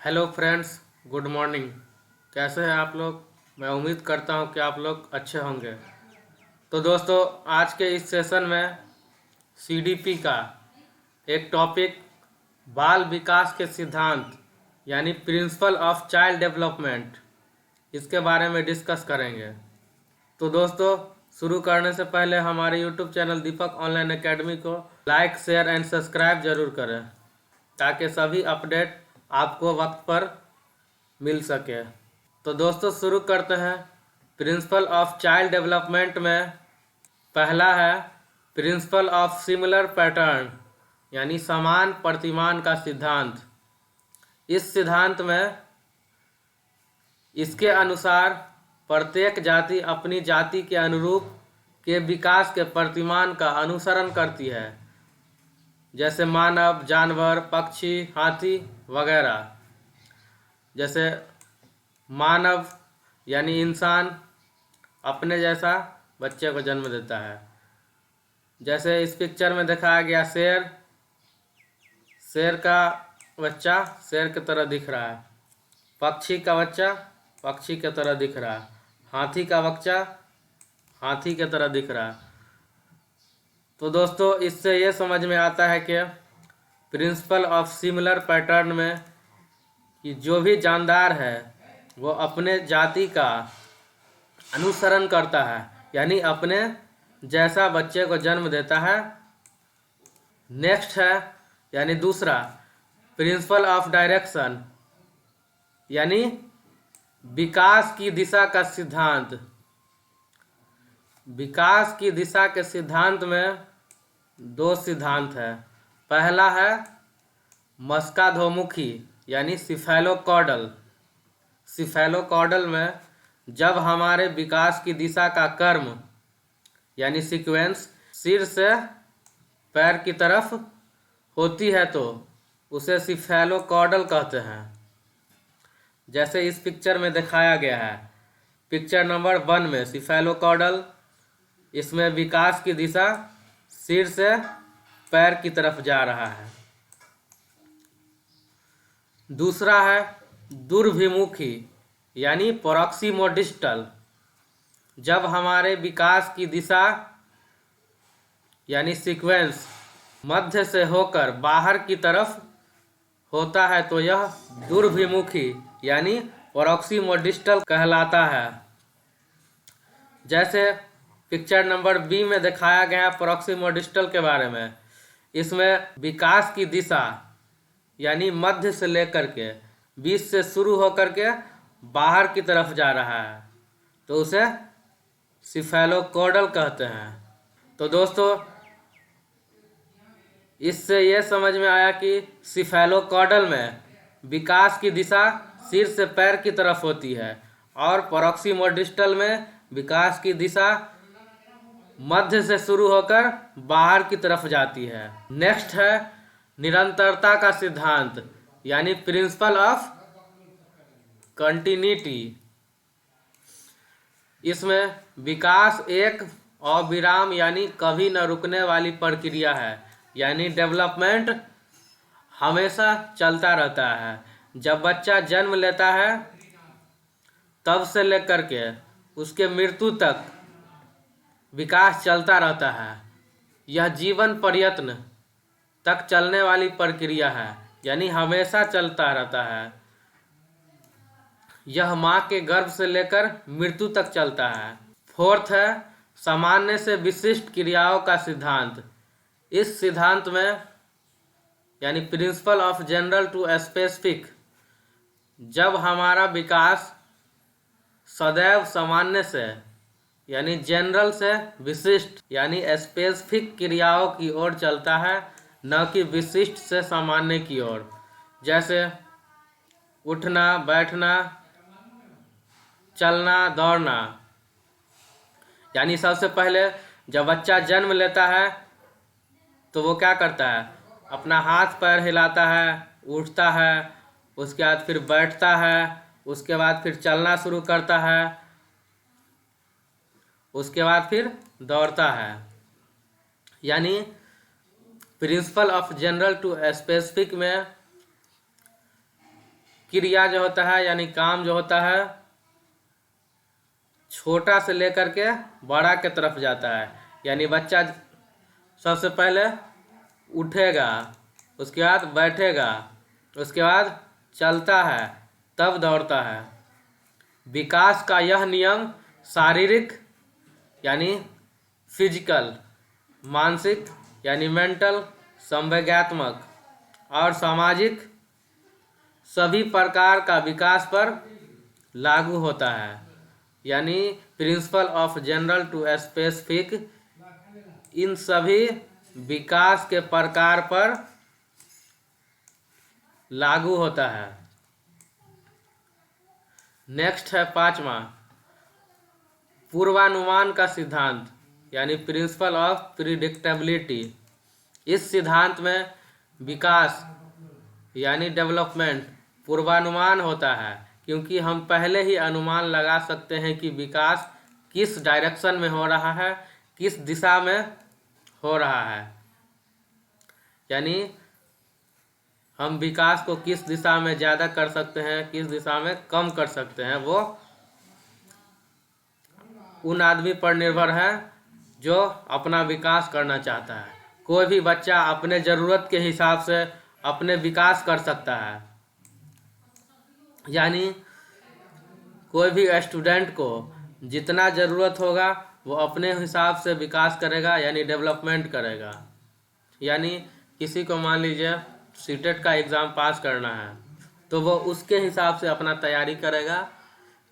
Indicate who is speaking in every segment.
Speaker 1: Hello friends, good morning. कैसे हैं आप लोग? मैं उम्मीद करता हूं कि आप लोग अच्छे होंगे। तो दोस्तों, आज के इस सेशन में सीडीपी का एक टॉपिक बाल विकास के सिद्धांत यानी प्रिंसिपल ऑफ चाइल्ड डेवलपमेंट, इसके बारे में डिस्कस करेंगे। तो दोस्तों, शुरू करने से पहले हमारे यूट्यूब चैनल दीपक ऑनलाइन एकेडमी को लाइक, शेयर एंड सब्सक्राइब जरूर करें ताकि सभी अपडेट आपको वक्त पर मिल सके। तो दोस्तों, शुरू करते हैं। प्रिंसिपल ऑफ चाइल्ड डेवलपमेंट में पहला है प्रिंसिपल ऑफ सिमिलर पैटर्न यानी समान प्रतिमान का सिद्धांत। इस सिद्धांत में इसके अनुसार प्रत्येक जाति अपनी जाति के अनुरूप के विकास के प्रतिमान का अनुसरण करती है, जैसे मानव, जानवर, पक्षी, हाथी वगैरह। जैसे मानव यानी इंसान अपने जैसा बच्चे को जन्म देता है। जैसे इस पिक्चर में दिखाया गया शेर, शेर का बच्चा शेर की तरह दिख रहा है, पक्षी का बच्चा पक्षी की तरह दिख रहा है, हाथी का बच्चा हाथी की तरह दिख रहा है। तो दोस्तों, इससे ये समझ में आता है कि प्रिंसिपल ऑफ सिमिलर पैटर्न में कि जो भी जानदार है वो अपने जाति का अनुसरण करता है, यानी अपने जैसा बच्चे को जन्म देता है। नेक्स्ट है यानी दूसरा प्रिंसिपल ऑफ डायरेक्शन यानी विकास की दिशा का सिद्धांत। विकास की दिशा के सिद्धांत में दो सिद्धांत है। पहला है मस्काधोमुखी यानी सिफेलोकॉडल। सिफेलोकॉडल में जब हमारे विकास की दिशा का क्रम यानी सीक्वेंस सिर से पैर की तरफ होती है तो उसे सिफेलोकॉडल कहते हैं। जैसे इस पिक्चर में दिखाया गया है, पिक्चर नंबर 1 में सिफेलोकॉडल, इसमें विकास की दिशा सिर से पैर की तरफ जा रहा है। दूसरा है दुर्भिमुखी यानी प्रॉक्सिमोडिस्टल। जब हमारे विकास की दिशा यानी सीक्वेंस मध्य से होकर बाहर की तरफ होता है तो यह दुर्भिमुखी यानी प्रॉक्सिमोडिस्टल कहलाता है। जैसे पिक्चर नंबर बी में दिखाया गया प्रॉक्सिमोडिस्टल के बारे में, इसमें विकास की दिशा यानी मध्य से लेकर के बीच से शुरू होकर के बाहर की तरफ जा रहा है तो उसे सिफेलोकॉडल कहते हैं। तो दोस्तों, इससे यह समझ में आया कि सिफेलोकॉडल में विकास की दिशा सिर से पैर की तरफ होती है और प्रॉक्सिमोडिस्टल में विकास की दिशा मध्य से शुरू होकर बाहर की तरफ जाती है। नेक्स्ट है निरंतरता का सिद्धांत यानी प्रिंसिपल ऑफ कंटिन्यूटी। इसमें विकास एक अविराम यानी कभी न रुकने वाली प्रक्रिया है, यानी डेवलपमेंट हमेशा चलता रहता है। जब बच्चा जन्म लेता है तब से लेकर के उसके मृत्यु तक विकास चलता रहता है। यह जीवन प्रयत्न तक चलने वाली प्रक्रिया है, यानी हमेशा चलता रहता है। यह माँ के गर्भ से लेकर मृत्यु तक चलता है। फोर्थ है सामान्य से विशिष्ट क्रियाओं का सिद्धांत। इस सिद्धांत में यानी principle of general to specific, जब हमारा विकास सदैव सामान्य से यानी जनरल से विशिष्ट यानी स्पेसिफिक क्रियाओं की ओर चलता है, न कि विशिष्ट से सामान्य की ओर। जैसे उठना, बैठना, चलना, दौड़ना। यानी सबसे पहले जब बच्चा जन्म लेता है तो वो क्या करता है, अपना हाथ पैर हिलाता है, उठता है, उसके बाद फिर बैठता है, उसके बाद फिर चलना शुरू करता है, उसके बाद फिर दौड़ता है। यानी principle of general to specific में क्रिया जो होता है यानी काम जो होता है छोटा से लेकर के बड़ा के तरफ जाता है। यानी बच्चा सबसे पहले उठेगा, उसके बाद बैठेगा, उसके बाद चलता है, तब दौड़ता है। विकास का यह नियम शारीरिक यानी फिजिकल, मानसिक यानी मेंटल, संवेगात्मक और सामाजिक सभी प्रकार का विकास पर लागू होता है। यानी principle of general to specific, इन सभी विकास के प्रकार पर लागू होता है। नेक्स्ट है 5वां, पूर्वानुमान का सिद्धांत यानी प्रिंसिपल ऑफ प्रिडिक्टेबिलिटी। इस सिद्धांत में विकास यानी डेवलपमेंट पूर्वानुमान होता है, क्योंकि हम पहले ही अनुमान लगा सकते हैं कि विकास किस डायरेक्शन में हो रहा है, किस दिशा में हो रहा है। यानी हम विकास को किस दिशा में ज़्यादा कर सकते हैं, किस दिशा में कम कर सकते हैं, वो उन आदमी पर निर्भर है जो अपना विकास करना चाहता है। कोई भी बच्चा अपने ज़रूरत के हिसाब से अपने विकास कर सकता है। यानी कोई भी स्टूडेंट को जितना ज़रूरत होगा वो अपने हिसाब से विकास करेगा यानी डेवलपमेंट करेगा। यानी किसी को मान लीजिए सीटेट का एग्ज़ाम पास करना है तो वो उसके हिसाब से अपना तैयारी करेगा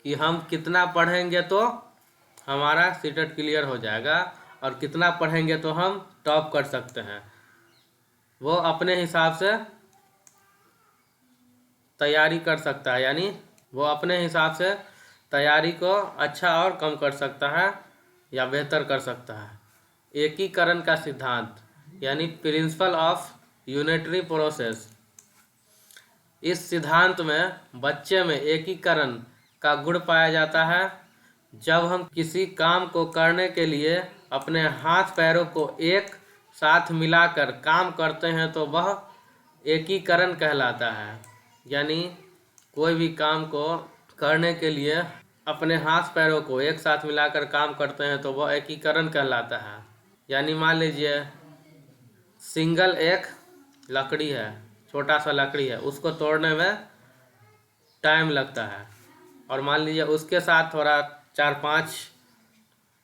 Speaker 1: कि हम कितना पढ़ेंगे तो हमारा सीटेट क्लियर हो जाएगा और कितना पढ़ेंगे तो हम टॉप कर सकते हैं। वो अपने हिसाब से तैयारी कर सकता है। यानी वो अपने हिसाब से तैयारी को अच्छा और कम कर सकता है या बेहतर कर सकता है। एकीकरण का सिद्धांत यानी प्रिंसिपल ऑफ यूनिटरी प्रोसेस। इस सिद्धांत में बच्चे में एकीकरण का गुण पाया जाता है। जब हम किसी काम को करने के लिए अपने हाथ पैरों को एक साथ मिलाकर काम करते हैं तो वह एकीकरण कहलाता है। यानी कोई भी काम को करने के लिए अपने हाथ पैरों को एक साथ मिलाकर काम करते हैं तो वह एकीकरण कहलाता है। यानी मान लीजिए सिंगल एक लकड़ी है, छोटा सा लकड़ी है, उसको तोड़ने में टाइम लगता है, और मान लीजिए उसके साथ थोड़ा 4-5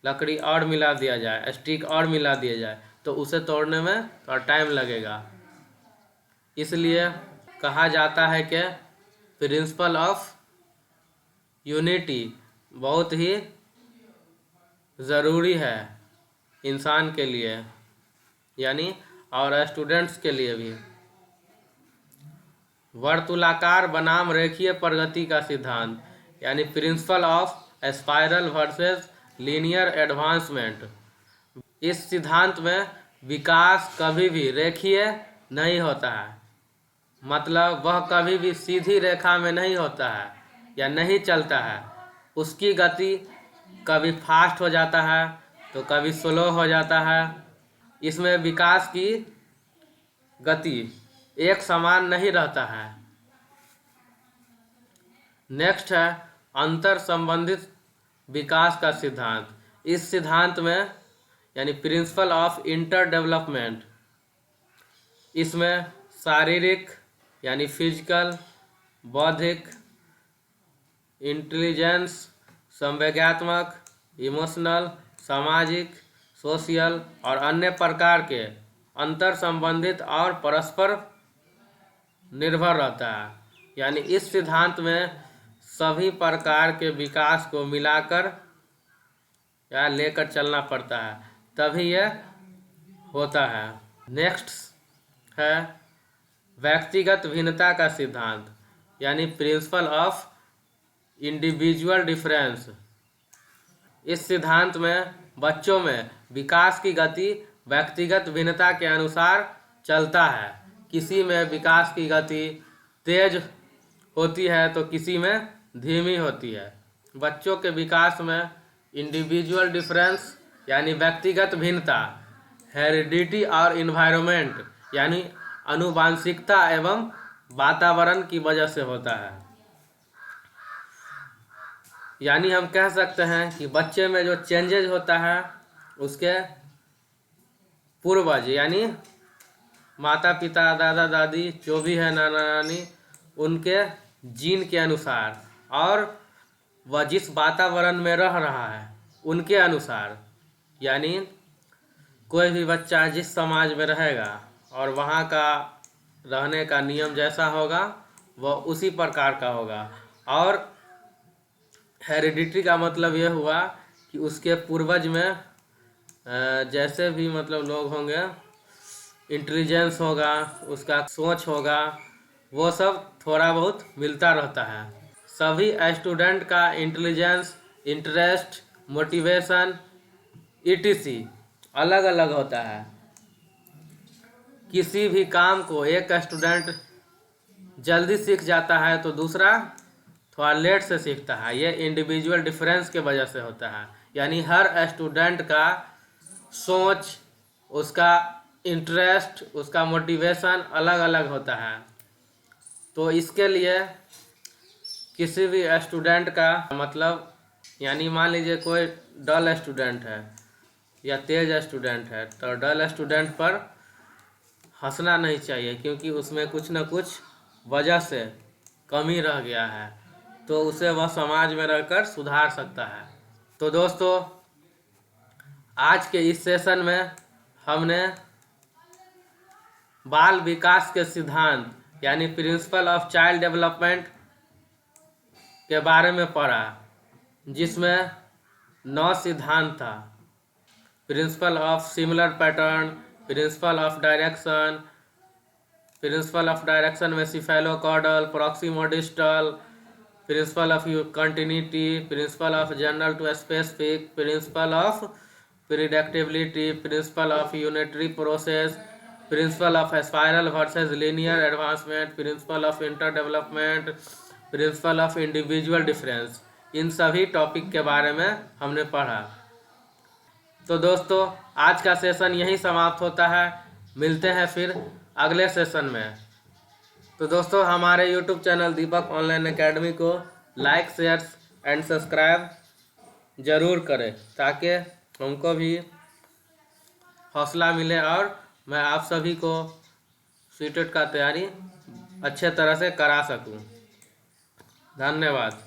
Speaker 1: लकड़ी और मिला दिया जाए, स्टिक और मिला दिया जाए, तो उसे तोड़ने में थोड़ा टाइम लगेगा। इसलिए कहा जाता है कि प्रिंसिपल ऑफ यूनिटी बहुत ही ज़रूरी है इंसान के लिए, यानी और स्टूडेंट्स के लिए भी। वर्तुलाकार बनाम रेखीय प्रगति का सिद्धांत यानी principle of spiral versus linear advancement. इस सिद्धांत में विकास कभी भी रेखीय नहीं होता है, मतलब वह कभी भी सीधी रेखा में नहीं होता है या नहीं चलता है। उसकी गति कभी फास्ट हो जाता है तो कभी स्लो हो जाता है। इसमें विकास की गति एक समान नहीं रहता है। नेक्स्ट है अंतर संबंधित विकास का सिद्धांत। इस सिद्धांत में यानी प्रिंसिपल ऑफ इंटर डेवलपमेंट, इसमें शारीरिक यानी फिजिकल, बौद्धिक, इंटेलिजेंस, संवेगात्मक, इमोशनल, सामाजिक, सोशल और अन्य प्रकार के अंतर संबंधित और परस्पर निर्भर रहता है। यानी इस सिद्धांत में सभी प्रकार के विकास को मिलाकर या लेकर चलना पड़ता है, तभी यह होता है। नेक्स्ट है व्यक्तिगत भिन्नता का सिद्धांत यानी प्रिंसिपल ऑफ इंडिविजुअल डिफरेंस। इस सिद्धांत में बच्चों में विकास की गति व्यक्तिगत भिन्नता के अनुसार चलता है। किसी में विकास की गति तेज होती है तो किसी में धीमी होती है। बच्चों के विकास में इंडिविजुअल डिफरेंस यानी व्यक्तिगत भिन्नता, हेरिडिटी और इन्वायरमेंट यानी आनुवांशिकता एवं वातावरण की वजह से होता है। यानी हम कह सकते हैं कि बच्चे में जो चेंजेज होता है उसके पूर्वज यानी माता पिता दादा दादी जो भी है नाना नानी उनके जीन के अनुसार और वह जिस वातावरण में रह रहा है उनके अनुसार, यानी कोई भी बच्चा जिस समाज में रहेगा और वहाँ का रहने का नियम जैसा होगा वह उसी प्रकार का होगा। और हेरिडिटी का मतलब यह हुआ कि उसके पूर्वज में जैसे भी मतलब लोग होंगे, इंटेलिजेंस होगा, उसका सोच होगा, वो सब थोड़ा बहुत मिलता रहता है। सभी स्टूडेंट का इंटेलिजेंस, इंटरेस्ट, मोटिवेशन ईटीसी अलग अलग होता है। किसी भी काम को एक स्टूडेंट जल्दी सीख जाता है तो दूसरा थोड़ा लेट से सीखता है। ये इंडिविजुअल डिफरेंस के वजह से होता है। यानी हर स्टूडेंट का सोच, उसका इंटरेस्ट, उसका मोटिवेशन अलग अलग होता है। तो इसके लिए किसी भी स्टूडेंट का मतलब, यानी मान लीजिए कोई डल स्टूडेंट है या तेज स्टूडेंट है, तो डल स्टूडेंट पर हंसना नहीं चाहिए क्योंकि उसमें कुछ न कुछ वजह से कमी रह गया है, तो उसे वह समाज में रहकर सुधार सकता है। तो दोस्तों, आज के इस सेशन में हमने बाल विकास के सिद्धांत यानी प्रिंसिपल ऑफ चाइल्ड डेवलपमेंट के बारे में पढ़ा, जिसमें 9 सिद्धांत था। Principle of similar pattern, principle of direction, principle of direction में cephalocaudal, proximodistal, principle of continuity, principle of general to specific, principle of predictability, principle of unitary process, principle of spiral versus linear advancement, principle of inter development, principle of individual difference. इन सभी topic के बारे में हमने पढ़ा। तो दोस्तों, आज का सेशन यहीं समाप्त होता है। मिलते हैं फिर अगले सेशन में। तो दोस्तों, हमारे यूट्यूब चैनल दीपक ऑनलाइन एकेडमी को लाइक, शेयर एंड सब्सक्राइब ज़रूर करें ताकि हमको भी हौसला मिले और मैं आप सभी को सीटेट का तैयारी अच्छे तरह से करा सकूं। धन्यवाद।